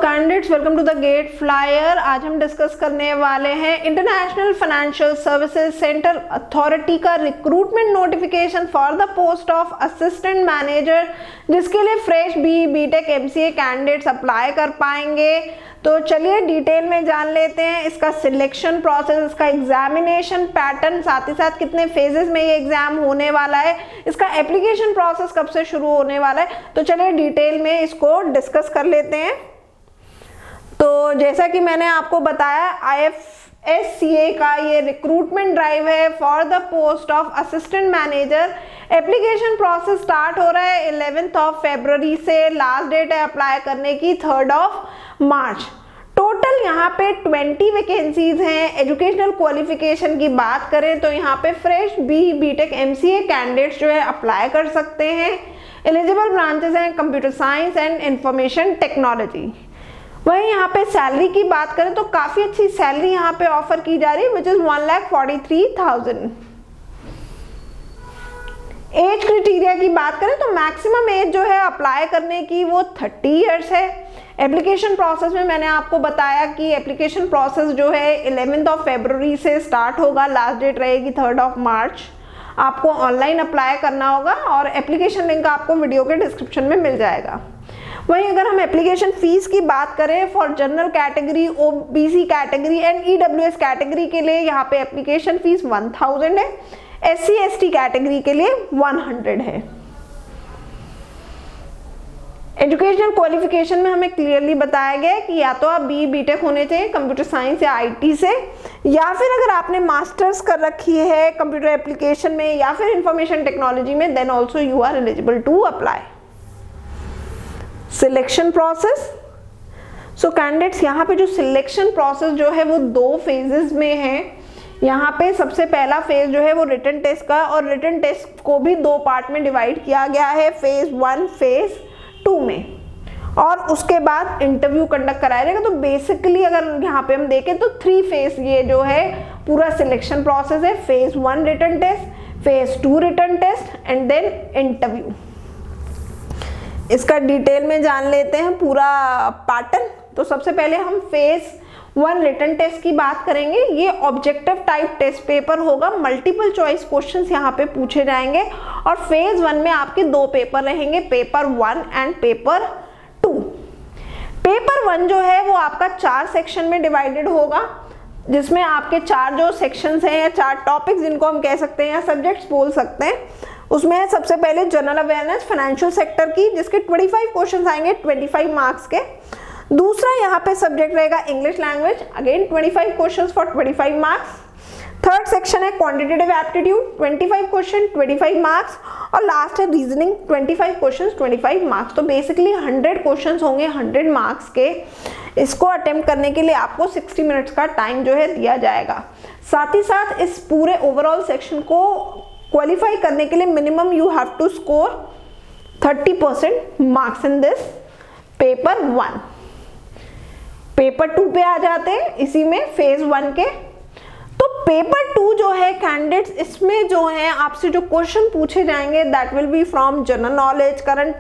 Candidates, welcome to the gate flyer. आज हम discuss करने वाले हैं international financial services centre authority का recruitment notification for the post of assistant manager, जिसके लिए fresh BTech MCA candidates apply कर पाएंगे। तो चलिए डिटेल में जान लेते हैं इसका सिलेक्शन प्रोसेस, इसका एग्जामिनेशन पैटर्न, साथ ही साथ कितने फेजेस में ये एग्जाम होने वाला है, इसका एप्लीकेशन प्रोसेस कब से शुरू होने वाला है। तो चलिए डिटेल में इसको डिस्कस कर लेते हैं। तो जैसा कि मैंने आपको बताया, IFSCA का ये रिक्रूटमेंट ड्राइव है for the post of assistant manager. Application process start हो रहा है 11 फरवरी से, लास्ट डेट है अप्लाई करने की 3 मार्च। टोटल यहाँ पे 20 वैकेंसीज हैं। एजुकेशनल क्वालिफिकेशन की बात करें तो यहाँ पे फ्रेश बीटेक एमसीए कैंडिडेट्स जो है अप्लाई कर सकते हैं। एलिजिबल ब्रांचेस हैं computer science and information technology. वहीं यहाँ पे सैलरी की बात करें तो काफी अच्छी सैलरी यहाँ पे ऑफर की जा रही है, विच इज 1,43,000। एज क्राइटेरिया की बात करें तो मैक्सिमम एज जो है अप्लाई करने की वो 30 इयर्स है। एप्लीकेशन प्रोसेस में मैंने आपको बताया कि एप्लीकेशन प्रोसेस जो है 11 फरवरी से स्टार्ट होगा, लास्ट डेट रहेगी 3 मार्च। आपको ऑनलाइन अप्लाई करना होगा और एप्लीकेशन लिंक आपको वीडियो के डिस्क्रिप्शन में मिल जाएगा। वहीं अगर हम एप्लीकेशन फीस की बात करें for general category, OBC category and EWS category के लिए यहाँ पे एप्लीकेशन फीस 1000 है। SC ST कैटेगरी के लिए 100 है। एजुकेशनल क्वालिफिकेशन में हमें क्लियरली बताया गया है कि या तो आप बीटेक होने चाहिए कंप्यूटर साइंस या IT से, या फिर अगर आपने मास्टर्स कर रखी है कंप्यूटर एप्लीकेशन में या फिर इंफॉर्मेशन टेक्नोलॉजी में, then also you are eligible to apply. Selection process, so candidates यहाँ पे जो सिलेक्शन प्रोसेस जो है वो 2 फेजेस में है। यहाँ पे सबसे पहला फेज जो है वो रिटन टेस्ट का, और रिटन टेस्ट को भी 2 पार्ट में डिवाइड किया गया है, फेज 1 फेज 2 में, और उसके बाद इंटरव्यू कंडक्ट कराया जाएगा। तो बेसिकली अगर यहाँ पे हम देखें तो 3 फेज ये जो है पूरा सिलेक्शन प्रोसेस है। Phase 1 written test, phase 2 written test and then interview. इसका डिटेल में जान लेते हैं पूरा पैटर्न। तो सबसे पहले हम फेज 1 रिटन टेस्ट की बात करेंगे। ये ऑब्जेक्टिव टाइप टेस्ट पेपर होगा, मल्टीपल चॉइस क्वेश्चंस यहाँ पे पूछे जाएंगे, और फेज 1 में आपके 2 पेपर रहेंगे, पेपर 1 एंड पेपर 2। पेपर 1 जो है वो आपका 4 सेक्शन में डिवाइडेड होगा, जिसमें आपके 4 जो सेक्शंस हैं या 4 टॉपिक्स जिनको हम कह सकते हैं या सब्जेक्ट्स बोल सकते हैं, उसमें है सबसे पहले जनरल अवेयरनेस फाइनेंशियल सेक्टर की, जिसके 25 क्वेश्चन आएंगे 25 मार्क्स के। दूसरा यहाँ पे सब्जेक्ट रहेगा English language, again 25 questions for 25 marks. Third section है क्वांटिटेटिव एप्टीट्यूड, 25 क्वेश्चन 25 मार्क्स, और लास्ट है रीजनिंग 25 क्वेश्चन 25 मार्क्स। तो बेसिकली 100 क्वेश्चन होंगे 100 मार्क्स के। इसको अटेम्प्ट करने के लिए आपको 60 मिनट्स का टाइम जो है दिया जाएगा। साथ ही साथ इस पूरे ओवरऑल सेक्शन को क्वालिफाई करने के लिए minimum you have to score 30% marks in this paper 1। Paper 2 पे आ जाते हैं, इसी में फेज 1 के। तो पेपर 2 जो है कैंडिडेट्स, इसमें जो है आपसे जो क्वेश्चन पूछे जाएंगे that will be from general knowledge, current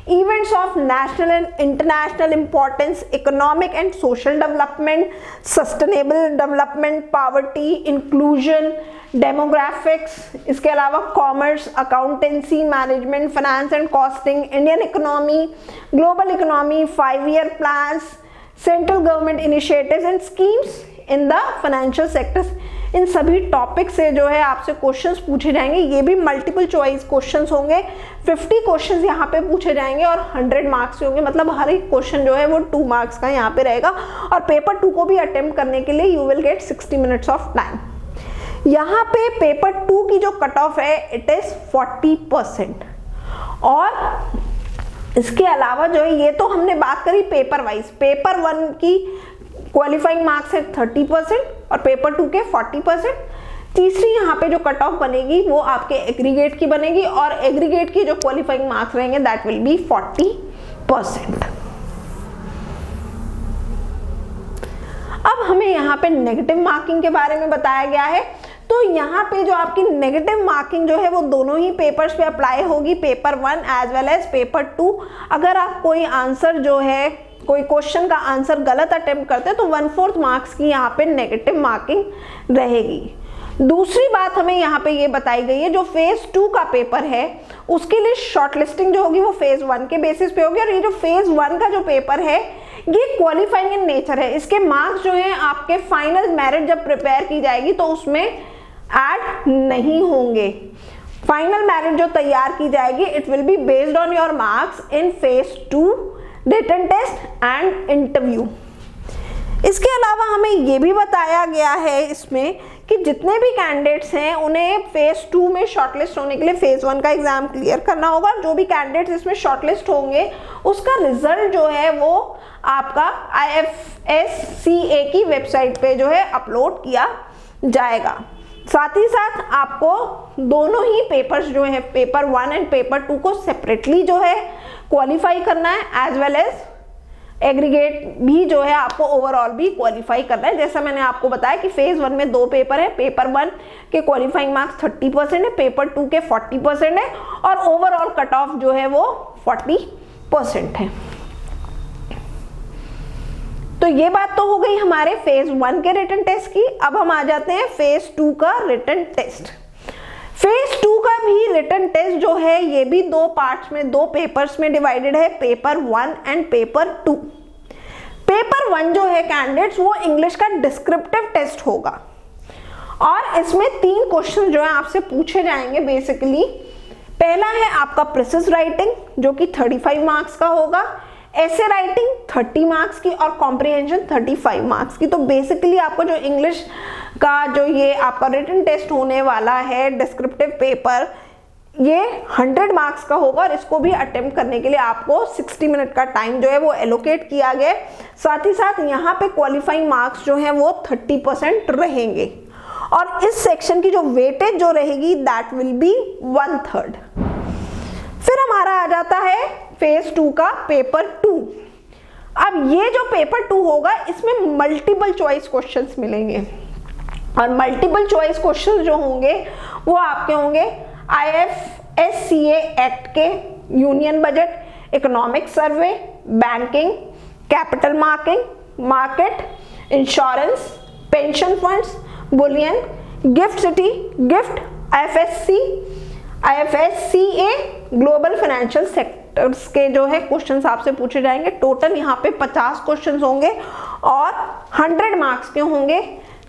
events of national and international importance, economic and social development, sustainable development, poverty, inclusion, demographics, इसके अलावा commerce, accountancy, management, finance and costing, Indian economy, global economy, 5-year plans, central government initiatives and schemes in the financial sectors. इन सभी topic से जो है आपसे questions पूछे जाएंगे। ये भी मल्टीपल चॉइस क्वेश्चंस होंगे, 50 क्वेश्चंस यहाँ पे पूछे जाएंगे और 100 मार्क्स होंगे, मतलब हर एक क्वेश्चन जो है वो 2 मार्क्स का यहाँ पे रहेगा। और पेपर 2 को भी अटेम्प्ट करने के लिए you will get 60 minutes of time. यहाँ पे पेपर 2 की जो कट ऑफ है इट इज 40%, और इसके अलावा जो है, ये तो हमने बात करी पेपर वाइज। पेपर 1 की क्वालिफाइंग मार्क्स है 30% और पेपर 2 के 40%। तीसरी यहाँ पे जो कट ऑफ बनेगी वो आपके एग्रीगेट की बनेगी, और एग्रीगेट की जो क्वालिफाइंग मार्क्स रहेंगे दैट विल बी 40%। अब हमें यहाँ पे नेगेटिव मार्किंग के बारे में बताया गया है। तो यहाँ पे जो आपकी नेगेटिव मार्किंग जो है वो दोनों ही पेपर्स पे अप्लाई होगी, paper 1 as well as paper 2। अगर आप कोई आंसर जो है कोई क्वेश्चन का आंसर गलत अटेम्प्ट करते हैं तो 1/4 मार्क्स की यहाँ पे नेगेटिव मार्किंग रहेगी। दूसरी बात हमें यहाँ पे ये बताई गई है, जो फेज 2 का पेपर है उसके लिए शॉर्टलिस्टिंग जो होगी वो फेज 1 के बेसिस पे होगी, और ये जो फेज 1 का जो पेपर है ये क्वालिफाइंग इन नेचर है। इसके मार्क्स जो है आपके फाइनल मेरिट जब प्रिपेयर की जाएगी तो उसमें ऐड नहीं होंगे। फाइनल मेरिट जो तैयार की जाएगी it will be based on your marks in phase 2 written test and interview. इसके अलावा हमें ये भी बताया गया है इसमें कि जितने भी कैंडिडेट्स हैं उन्हें फेज 2 में शॉर्टलिस्ट होने के लिए फेज 1 का एग्जाम क्लियर करना होगा। जो भी कैंडिडेट्स इसमें शॉर्टलिस्ट होंगे उसका रिजल्ट जो है वो आपका IFSCA की वेबसाइट पे जो है अपलोड किया जाएगा। साथ ही साथ आपको दोनों ही पेपर्स जो है पेपर 1 एंड पेपर 2 को सेपरेटली जो है क्वालिफाई करना है, एज वेल एज एग्रीगेट भी जो है आपको ओवरऑल भी क्वालिफाई करना है। जैसा मैंने आपको बताया कि फेज 1 में 2 पेपर है, पेपर 1 के क्वालिफाइंग मार्क्स 30% है, पेपर 2 के 40% है और ओवरऑल कट ऑफ जो है वो 40% है। तो ये बात तो हो गई हमारे फेज 1 के रिटन टेस्ट की। अब हम आ जाते हैं फेज 2 का रिटन टेस्ट। फेज 2 का भी रिटन टेस्ट जो है ये भी 2 पार्ट्स में 2 पेपर्स में डिवाइडेड है, पेपर 1 एंड पेपर 2। पेपर 1 जो है कैंडिडेट्स वो इंग्लिश का डिस्क्रिप्टिव टेस्ट होगा और इसमें 3 क्वेश्चन जो है आपसे पूछे जाएंगे बेसिकली। पहला है आपका प्रिसिज राइटिंग जो कि 35 मार्क्स का होगा, ऐसे राइटिंग 30 मार्क्स की और कॉम्प्रिहेंशन 35 मार्क्स की। तो बेसिकली आपको जो इंग्लिश का जो ये आपका रिटन टेस्ट होने वाला है डिस्क्रिप्टिव पेपर ये 100 मार्क्स का होगा और इसको भी अटेम्प्ट करने के लिए आपको 60 मिनट का टाइम जो है वो एलोकेट किया गया। साथ ही साथ यहाँ पे क्वालिफाइंग मार्क्स जो है वो 30% रहेंगे और इस सेक्शन की जो वेटेज जो रहेगी दैट विल बी 1/3। फिर हमारा आ जाता है फेज 2 का पेपर 2। अब ये जो पेपर 2 होगा इसमें मल्टीपल चॉइस क्वेश्चंस मिलेंगे और मल्टीपल चॉइस क्वेश्चंस जो होंगे वो आपके होंगे IFSCA एक्ट के union budget, economic survey, banking, capital market, insurance, pension funds, Boolean, gift city, gift, IFSCA global financial sectors के जो है क्वेश्चंस आपसे पूछे जाएंगे। टोटल यहाँ पे 50 क्वेश्चंस होंगे और 100 मार्क्स के होंगे।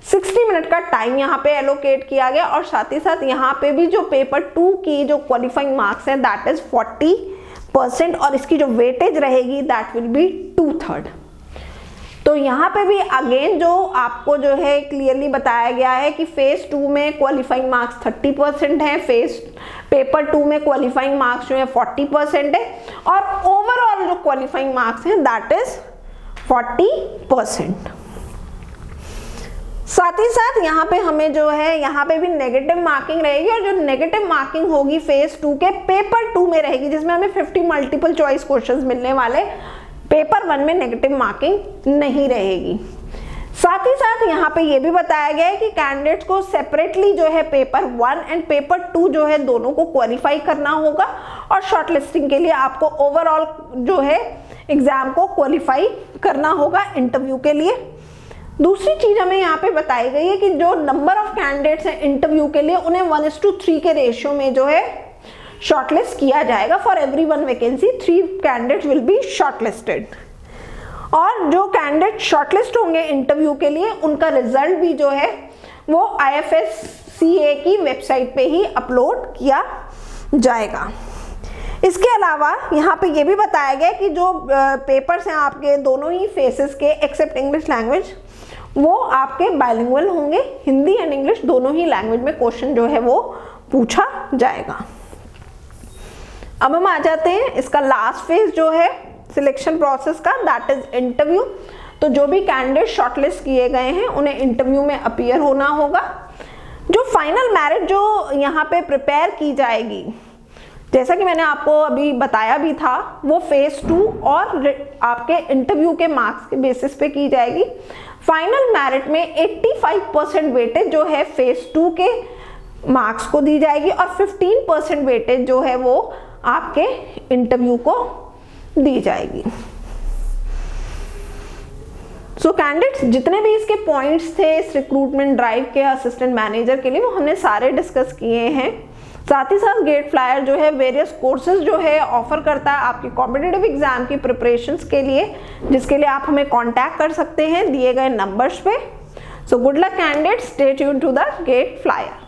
60 मिनट का टाइम यहाँ पे एलोकेट किया गया और साथ ही साथ यहाँ पे भी जो पेपर 2 की जो क्वालिफाइंग मार्क्स है दैट इज 40% और इसकी जो वेटेज रहेगी दैट विल बी 2/3। तो यहाँ पे भी अगेन जो आपको जो है क्लियरली बताया गया है कि फेज 2 में क्वालिफाइंग मार्क्स 30% है, पेपर 2 में क्वालिफाइंग मार्क्स जो है 40% है और ओवरऑल जो क्वालिफाइंग मार्क्स है दैट इज 40%। साथ ही साथ यहाँ पे हमें जो है यहाँ पे भी नेगेटिव मार्किंग रहेगी और जो नेगेटिव मार्किंग होगी फेज 2 के पेपर 2 में रहेगी जिसमें हमें 50 मल्टीपल चॉइस क्वेश्चंस मिलने वाले। पेपर 1 में नेगेटिव मार्किंग नहीं रहेगी। साथ ही साथ यहाँ पे ये भी बताया गया है कि कैंडिडेट्स को सेपरेटली जो है पेपर 1 एंड पेपर 2 जो है दोनों को क्वालिफाई करना होगा और शॉर्टलिस्टिंग के लिए आपको ओवरऑल जो है एग्जाम को क्वालिफाई करना होगा इंटरव्यू के लिए। दूसरी चीज हमें यहाँ पे बताई गई है कि जो नंबर ऑफ कैंडिडेट्स हैं इंटरव्यू के लिए उन्हें 1:3 के रेशियो में जो है शॉर्टलिस्ट किया जाएगा। For every 1 vacancy 3 candidates will be shortlisted और जो कैंडिडेट शॉर्टलिस्ट होंगे इंटरव्यू के लिए उनका रिजल्ट भी जो है वो IFSCA की वेबसाइट पे ही अपलोड किया जाएगा। इसके अलावा यहाँ पे ये भी बताया गया कि जो पेपर्स हैं आपके दोनों ही फेसेस के एक्सेप्ट इंग्लिश लैंग्वेज वो आपके बाइलिंगुअल होंगे, हिंदी एंड इंग्लिश दोनों ही लैंग्वेज में क्वेश्चन जो है वो पूछा जाएगा। अब हम आ जाते हैं इसका लास्ट फेज जो है सिलेक्शन प्रोसेस का दैट इज इंटरव्यू। तो जो भी कैंडिडेट शॉर्टलिस्ट किए गए हैं उन्हें इंटरव्यू में अपीयर होना होगा। जो फाइनल मेरिट जो यहाँ पे प्रिपेयर की जाएगी जैसा कि मैंने आपको अभी बताया भी था वो फेज 2 और आपके इंटरव्यू के मार्क्स के बेसिस पे की जाएगी। फाइनल मेरिट में 85% वेटेज जो है फेज 2 के मार्क्स को दी जाएगी और 15% वेटेज जो है वो आपके इंटरव्यू को दी जाएगी। सो कैंडिडेट्स जितने भी इसके पॉइंट्स थे इस रिक्रूटमेंट ड्राइव के असिस्टेंट मैनेजर के लिए वो हमने सारे डिस्कस किए हैं। साथ ही साथ गेट फ्लायर जो है वेरियस कोर्सेज जो है ऑफर करता है आपकी कॉम्पिटिटिव एग्जाम की प्रिपरेशंस के लिए, जिसके लिए आप हमें कांटेक्ट कर सकते हैं दिए गए नंबर्स पे। So good luck candidates, stay tuned to the gate flyer.